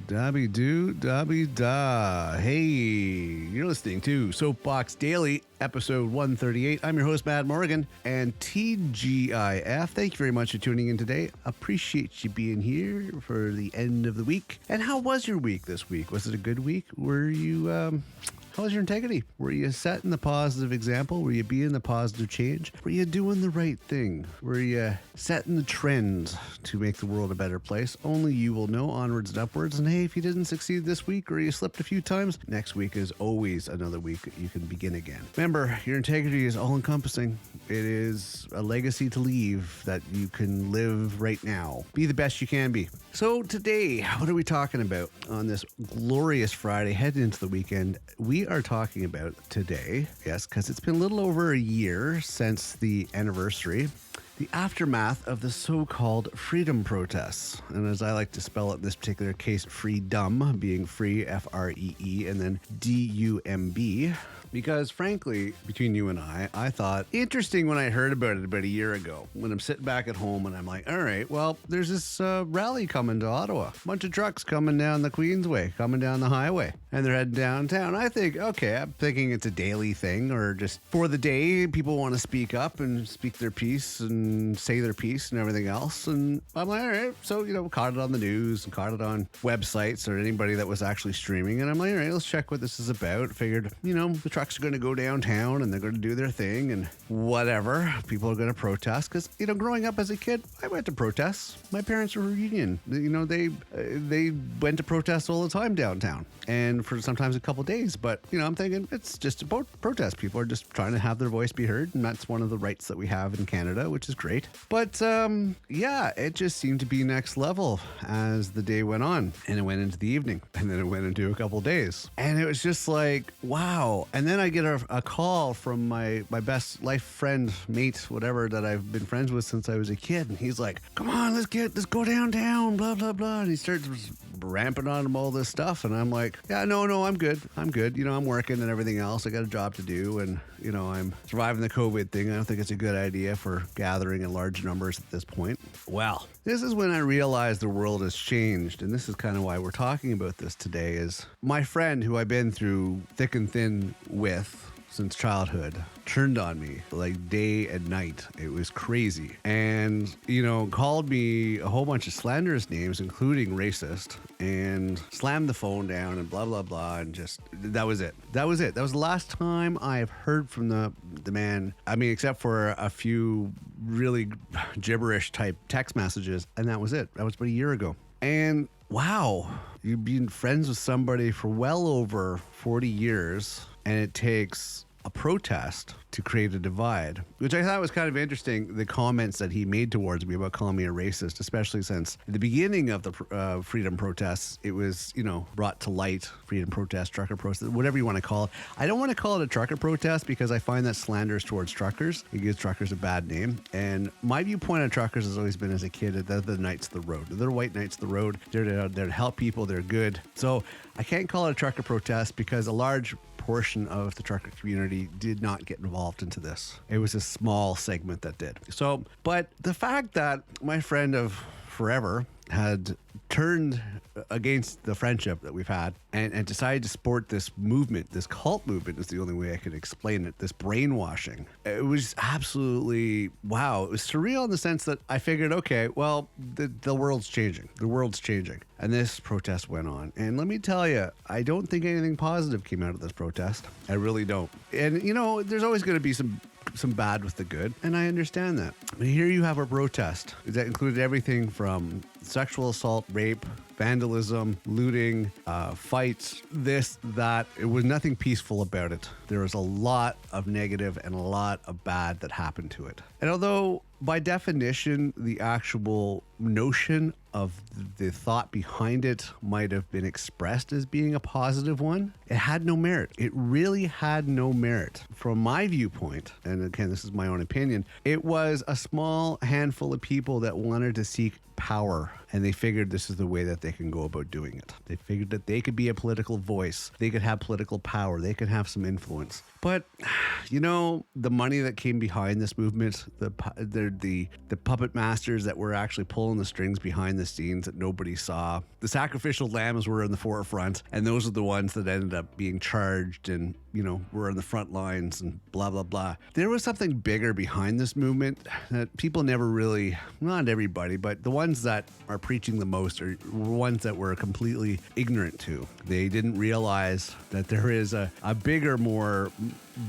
Dabby do, dabby da. Hey, you're listening to Soapbox Daily, episode 138. I'm your host, Matt Morgan, and TGIF. Thank you very much for tuning in today. Appreciate you being here for the end of the week. And how was your week this week? Was it a good week? Were you, how was your integrity? Were you setting the positive example? Were you being the positive change? Were you doing the right thing? Were you setting the trend to make the world a better place? Only you will know, onwards and upwards. And hey, if you didn't succeed this week or you slipped a few times, next week is always another week that you can begin again. Remember, your integrity is all-encompassing. It is a legacy to leave that you can live right now. Be the best you can be. So today, what are we talking about on this glorious Friday, heading into the weekend? We are talking about today, yes, because it's been a little over a year since the anniversary, the aftermath of the so-called freedom protests. And as I like to spell it in this particular case, freedom, being free, F-R-E-E, and then D-U-M-B. Because frankly, between you and I thought interesting when I heard about it about a year ago, when I'm sitting back at home and I'm like, all right, well, there's this rally coming to Ottawa. A bunch of trucks coming down the Queensway, coming down the highway, and they're heading downtown. I think, okay, I'm thinking it's a daily thing, or just for the day, people want to speak up and speak their piece and say their piece and everything else. And I'm like, all right, so, caught it on the news and caught it on websites or anybody that was actually streaming. And I'm like, all right, let's check what this is about. Figured, the trucks are going to go downtown and they're going to do their thing and whatever. People are going to protest because, growing up as a kid, I went to protests. My parents were union. They went to protests all the time downtown and for sometimes a couple days. But, I'm thinking it's just about protest. People are just trying to have their voice be heard. And that's one of the rights that we have in Canada, which is great. But, it just seemed to be next level as the day went on and it went into the evening and then it went into a couple days. And it was just like, wow. And then I get a call from my best life friend, mate, whatever, that I've been friends with since I was a kid. And he's like, come on, let's go downtown, blah, blah, blah. And he starts ramping on him all this stuff. And I'm like, yeah, no, I'm good. I'm working and everything else. I got a job to do. And, I'm surviving the COVID thing. I don't think it's a good idea for gathering in large numbers at this point. Well, this is when I realized the world has changed. And this is kind of why we're talking about this today is my friend who I've been through thick and thin with since childhood turned on me like day and night. It was crazy. And, called me a whole bunch of slanderous names, including racist, and slammed the phone down and blah, blah, blah. And just, that was it. That was the last time I've heard from the man. I mean, except for a few really gibberish type text messages. And that was it. That was about a year ago. And wow, you've been friends with somebody for well over 40 years. And it takes a protest to create a divide, which I thought was kind of interesting, the comments that he made towards me about calling me a racist, especially since at the beginning of the freedom protests, it was, brought to light, freedom protest, trucker protest, whatever you want to call it. I don't want to call it a trucker protest because I find that slanderous towards truckers. It gives truckers a bad name. And my viewpoint on truckers has always been as a kid, they're the knights of the road. They're white knights of the road. They're to help people. They're good. So I can't call it a trucker protest because a large portion of the trucker community did not get involved into this. It was a small segment that did. So, but the fact that my friend of forever had turned against the friendship that we've had and decided to support this movement, this cult movement is the only way I could explain it, this brainwashing. It was absolutely, wow. It was surreal in the sense that I figured, okay, well, the world's changing. The world's changing. And this protest went on. And let me tell you, I don't think anything positive came out of this protest. I really don't. And, there's always going to be some bad with the good, and I understand that. But here you have a protest that included everything from sexual assault, rape, vandalism, looting, fights, this, that. It was nothing peaceful about it. There was a lot of negative and a lot of bad that happened to it. And although by definition, the actual notion of the thought behind it might have been expressed as being a positive one, it had no merit. It really had no merit. From my viewpoint, and again, this is my own opinion, it was a small handful of people that wanted to seek power, and they figured this is the way that they can go about doing it. They figured that they could be a political voice. They could have political power. They could have some influence. influence. But, the money that came behind this movement, the puppet masters that were actually pulling the strings behind the scenes that nobody saw, the sacrificial lambs were in the forefront, and those are the ones that ended up being charged and, were in the front lines and blah, blah, blah. There was something bigger behind this movement that people never really, not everybody, but the ones that are preaching the most are ones that were completely ignorant to. They didn't realize that there is a bigger, more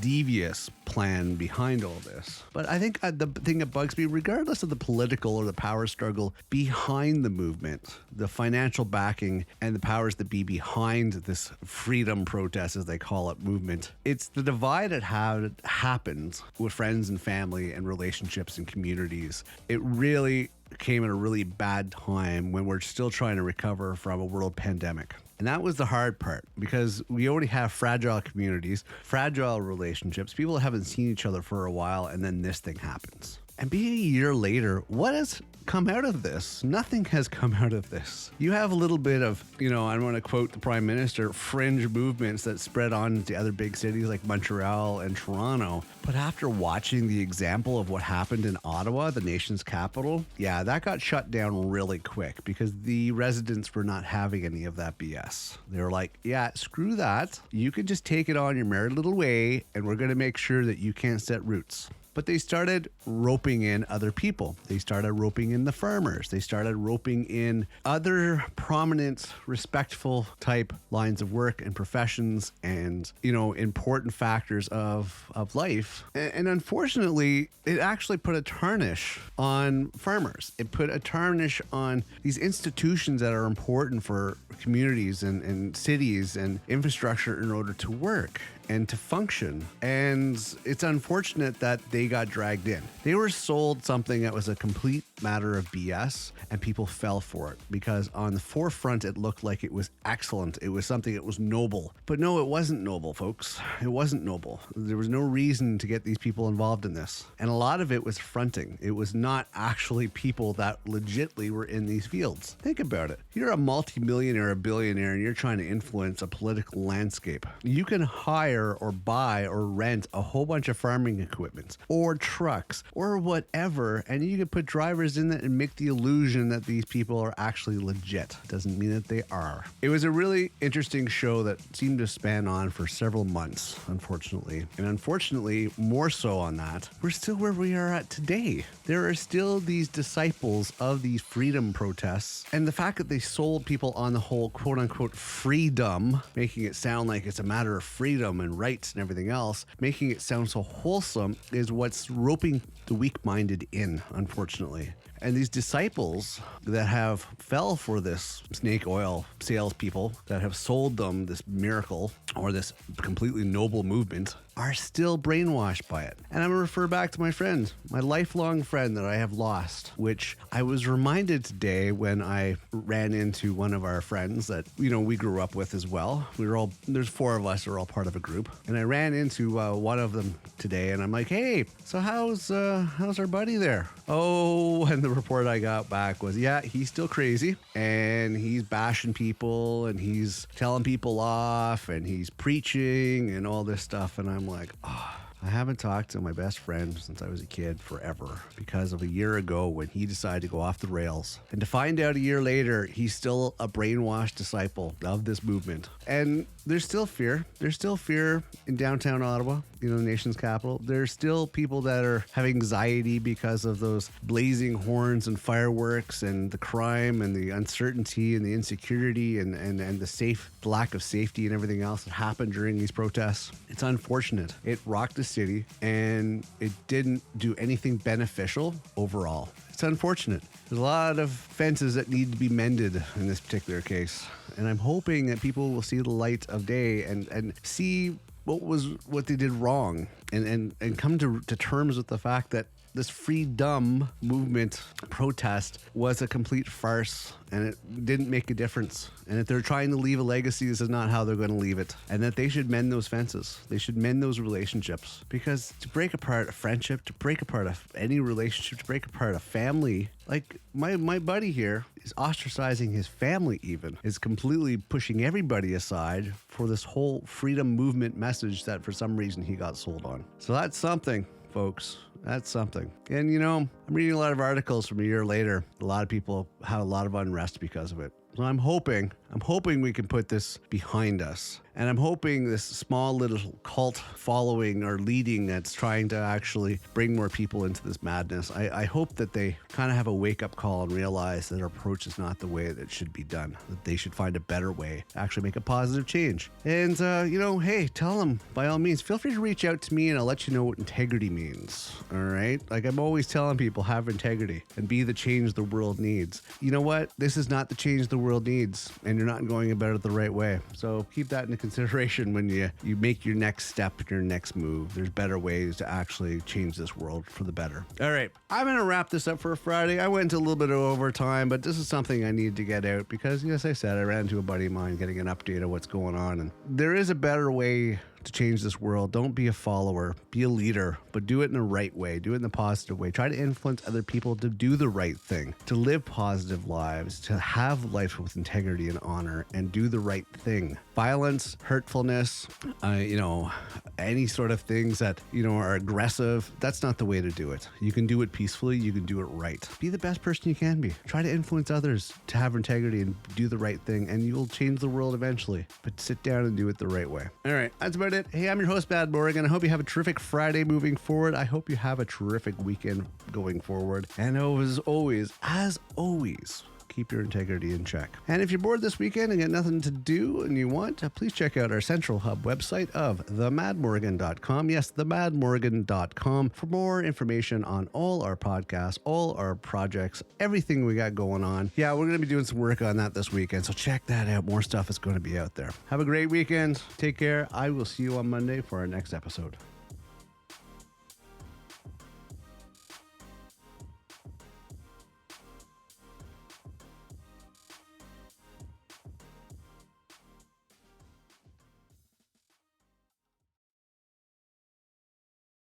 devious plan behind all this. But I think the thing that bugs me, regardless of the political or the power struggle behind the movement, the financial backing and the powers that be behind this freedom protest, as they call it, movement, it's the divide that happens with friends and family and relationships and communities. It really came at a really bad time when we're still trying to recover from a world pandemic. And that was the hard part, because we already have fragile communities, fragile relationships, people that haven't seen each other for a while, and then this thing happens. And being a year later, what has come out of this? Nothing has come out of this. You have a little bit of, I want to quote the Prime Minister, fringe movements that spread on to other big cities like Montreal and Toronto. But after watching the example of what happened in Ottawa, the nation's capital, yeah, that got shut down really quick because the residents were not having any of that BS. They were like, yeah, screw that. You can just take it on your merry little way, and we're going to make sure that you can't set roots. But they started roping in other people. They started roping in the farmers. They started roping in other prominent, respectful type lines of work and professions and, important factors of life. And unfortunately, it actually put a tarnish on farmers. It put a tarnish on these institutions that are important for communities and cities and infrastructure in order to work and to function. And it's unfortunate that they got dragged in. They were sold something that was a complete matter of BS, and people fell for it because on the forefront it looked like it was excellent. It was something that was noble. But no, it wasn't noble, folks. It wasn't noble. There was no reason to get these people involved in this. And a lot of it was fronting. It was not actually people that legitly were in these fields. Think about it. You're a multimillionaire, a billionaire, and you're trying to influence a political landscape. You can hire or buy or rent a whole bunch of farming equipment or trucks or whatever, and you can put drivers in it and make the illusion that these people are actually legit. Doesn't mean that they are. It was a really interesting show that seemed to span on for several months, unfortunately. And unfortunately, more so on that, we're still where we are at today. There are still these disciples of these freedom protests, and the fact that they sold people on the whole quote-unquote freedom, making it sound like it's a matter of freedom and rights and everything else, making it sound so wholesome, is what's roping the weak-minded in, unfortunately. And these disciples that have fell for this snake oil salespeople that have sold them this miracle or this completely noble movement are still brainwashed by it. And I'm going to refer back to my friend, my lifelong friend that I have lost, which I was reminded today when I ran into one of our friends that, we grew up with as well. There's four of us who are all part of a group. And I ran into one of them today and I'm like, hey, so how's our buddy there? Oh, and the report I got back was, yeah, he's still crazy and he's bashing people and he's telling people off and he's preaching and all this stuff. And I'm like, I haven't talked to my best friend since I was a kid forever because of a year ago when he decided to go off the rails. And to find out a year later, he's still a brainwashed disciple of this movement. And there's still fear. There's still fear in downtown Ottawa, the nation's capital. There's still people that are having anxiety because of those blazing horns and fireworks and the crime and the uncertainty and the insecurity and the lack of safety and everything else that happened during these protests. It's unfortunate. It rocked the city and it didn't do anything beneficial overall. It's unfortunate. There's a lot of fences that need to be mended in this particular case. And I'm hoping that people will see the light of day and see what they did wrong and come to terms with the fact that this freedom movement protest was a complete farce and it didn't make a difference. And if they're trying to leave a legacy, this is not how they're going to leave it. And that they should mend those fences. They should mend those relationships. Because to break apart a friendship, to break apart any relationship, to break apart a family, like my buddy here is ostracizing his family even, is completely pushing everybody aside for this whole freedom movement message that for some reason he got sold on. So that's something, folks. That's something. And I'm reading a lot of articles from a year later. A lot of people had a lot of unrest because of it. So I'm hoping we can put this behind us. And I'm hoping this small little cult following or leading that's trying to actually bring more people into this madness. I hope that they kind of have a wake-up call and realize that our approach is not the way that it should be done. That they should find a better way to actually make a positive change. And, hey, tell them, by all means, feel free to reach out to me and I'll let you know what integrity means. All right? Like I'm always telling people, have integrity and be the change the world needs. You know what? This is not the change the world needs, and you're not going about it the right way. So keep that into consideration when you make your next step, your next move. There's better ways to actually change this world for the better. All right, I'm going to wrap this up for a Friday. I went a little bit of overtime, but this is something I need to get out because, as I said, I ran into a buddy of mine getting an update of what's going on, and there is a better way to change this world. Don't be a follower, be a leader, but do it in the right way. Do it in the positive way. Try to influence other people to do the right thing, to live positive lives, to have life with integrity and honor, and do the right thing. Violence, hurtfulness, any sort of things that, are aggressive, that's not the way to do it. You can do it peacefully. You can do it right. Be the best person you can be. Try to influence others to have integrity and do the right thing, and you will change the world eventually. But sit down and do it the right way. All right, that's about it. Hey, I'm your host, Matt Morgan. I hope you have a terrific Friday moving forward. I hope you have a terrific weekend going forward. And as always, keep your integrity in check. And if you're bored this weekend and got nothing to do and you want, please check out our Central Hub website of themadmorgan.com. Yes, themadmorgan.com for more information on all our podcasts, all our projects, everything we got going on. Yeah, we're going to be doing some work on that this weekend, so check that out. More stuff is going to be out there. Have a great weekend. Take care. I will see you on Monday for our next episode.